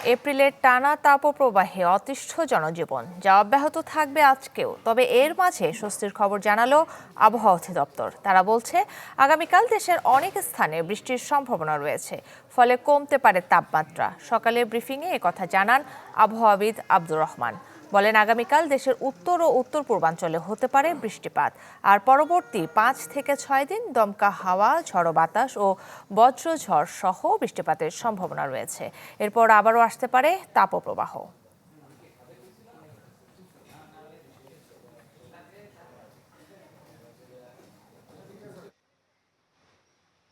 এপ্রিলের টানা তাপপ্রবাহে অতিষ্ঠ জনজীবন, যা অব্যাহত থাকবে আজকেও। তবে এর মাঝে স্বস্তির খবর জানালো আবহাওয়া অধিদপ্তর। তারা বলছে, আগামীকাল দেশের অনেক স্থানে বৃষ্টির সম্ভাবনা রয়েছে, ফলে কমতে পারে তাপমাত্রা। সকালে ব্রিফিংয়ে একথা জানান আবহাওয়াবিদ আব্দুর রহমান। বলেন, আগামীকাল দেশের উত্তর ও উত্তর পূর্বাঞ্চলে হতে পারে বৃষ্টিপাত, আর পরবর্তী 5 থেকে 6 দিন দমকা হাওয়া, ঝড়ো বাতাস ও বজ্রঝড় সহ বৃষ্টিপাতের সম্ভাবনা রয়েছে। এরপর আবারও আসতে পারে তাপপ্রবাহ।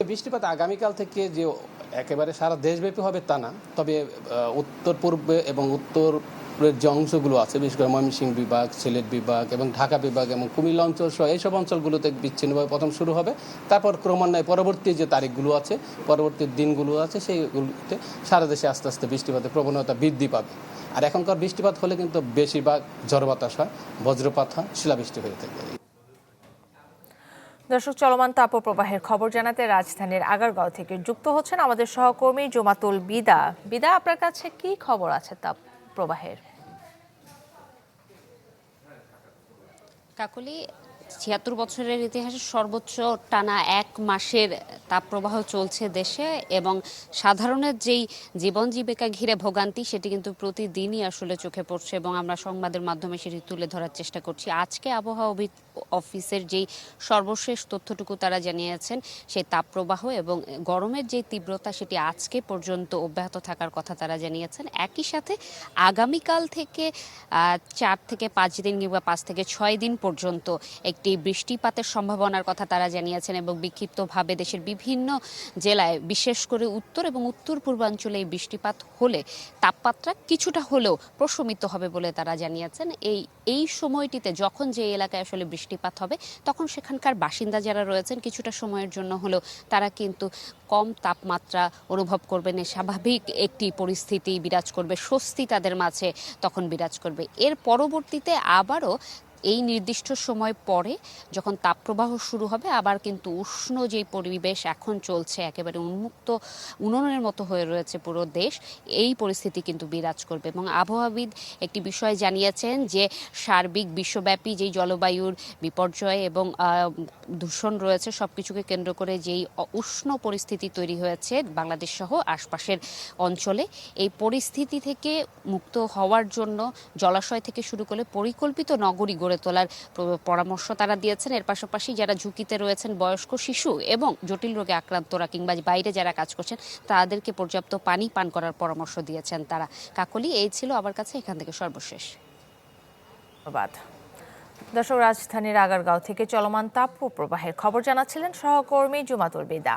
বৃষ্টিপাত আগামীকাল থেকে যে একেবারে সারা দেশব্যাপী হবে তা না, তবে উত্তর পূর্বে এবং উত্তরের যে অংশগুলো আছে, বিশেষ করে ময়মনসিংহ বিভাগ, সিলেট বিভাগ এবং ঢাকা বিভাগ এবং কুমিল্লা অঞ্চল সহ এইসব অঞ্চলগুলোতে বিচ্ছিন্নভাবে প্রথম শুরু হবে। তারপর ক্রমান্বয়ে পরবর্তী যে তারিখগুলো আছে, পরবর্তী দিনগুলো আছে, সেইগুলোতে সারা দেশে আস্তে আস্তে বৃষ্টিপাতের প্রবণতা বৃদ্ধি পাবে। আর এখনকার বৃষ্টিপাত হলে কিন্তু বেশিরভাগ ঝড় বাতাস হয়, বজ্রপাত হয়, শিলাবৃষ্টি হয়ে থাকে। দর্শক, চলমান তাপপ্রবাহের খবর জানাতে রাজধানীর আগারগাঁও থেকে যুক্ত হচ্ছেন আমাদের সহকর্মী জুমাতুল বিদা। বিদা, আপনার কাছে কি খবর আছে তাপপ্রবাহের? কাকলি, ৭৬ বছরের ইতিহাসে সর্বোচ্চ টানা 1 মাসের তাপপ্রবাহ চলছে দেশে, এবং সাধারণের যেই জীবন জীবিকা ঘিরে ভোগান্তি সেটি কিন্তু প্রতিদিনই আসলে চোখে পড়ছে, এবং আমরা সংবাদের মাধ্যমে সেটি তুলে ধরার চেষ্টা করছি। আজকে আবহাওয়া অফিসের যেই সর্বশেষ তথ্যটুকু তারা জানিয়েছেন, সেই তাপপ্রবাহ এবং গরমের যে তীব্রতা সেটি আজকে পর্যন্ত অব্যাহত থাকার কথা তারা জানিয়েছেন। একই সাথে আগামীকাল থেকে 4 থেকে 5 দিন কিংবা 5 থেকে 6 দিন পর্যন্ত একটি বৃষ্টিপাতের সম্ভাবনার কথা তারা জানিয়েছেন, এবং বিক্ষিপ্তভাবে দেশের বিভিন্ন জেলায়, বিশেষ করে উত্তর এবং উত্তর পূর্বাঞ্চলে এই বৃষ্টিপাত হলে তাপমাত্রা কিছুটা হলেও প্রশমিত হবে বলে তারা জানিয়েছেন। এই সময়টিতে যখন যে এলাকায় আসলে বৃষ্টিপাত হবে, তখন সেখানকার বাসিন্দা যারা রয়েছেন কিছুটা সময়ের জন্য হলেও তারা কিন্তু কম তাপমাত্রা অনুভব করবেন। স্বাভাবিক একটি পরিস্থিতি বিরাজ করবে, স্বস্তি তাদের মাঝে তখন বিরাজ করবে। এর পরবর্তীতে আবারও এই নির্দিষ্ট সময় পরে যখন তাপপ্রবাহ শুরু হবে, আবার কিন্তু উষ্ণ যেই পরিবেশ এখন চলছে, একেবারে উনুনের মতো হয়ে রয়েছে পুরো দেশ, এই পরিস্থিতি কিন্তু বিরাজ করবে। এবং আবহাওয়াবিদ একটি বিষয় জানিয়েছেন যে সার্বিক বিশ্বব্যাপী যেই জলবায়ুর বিপর্যয় এবং দূষণ রয়েছে, সব কিছুকে কেন্দ্র করে যেই উষ্ণ পরিস্থিতি তৈরি হয়েছে বাংলাদেশ সহ আশপাশের অঞ্চলে, এই পরিস্থিতি থেকে মুক্ত হওয়ার জন্য জলাশয় থেকে শুরু করে পরিকল্পিত নগরী গড়ে তোলার পরামর্শ তারা দিয়েছেন। এর পাশাপাশি যারা ঝুঁকিতে রয়েছেন, বয়স্ক, শিশু এবং জটিল রোগে আক্রান্তরা কিংবা বাইরে যারা কাজ করছেন, তাদেরকে পর্যাপ্ত পানি পান করার পরামর্শ দিয়েছেন তারা। কাকলি, এই ছিল আমার কাছে এখান থেকে সর্বশেষ। ধন্যবাদ। দর্শক, রাজধানীর আগারগাঁও থেকে চলমান তাপপ্রবাহের খবর জানাচ্ছিলেন সহকর্মী জুমাতুল বিদা।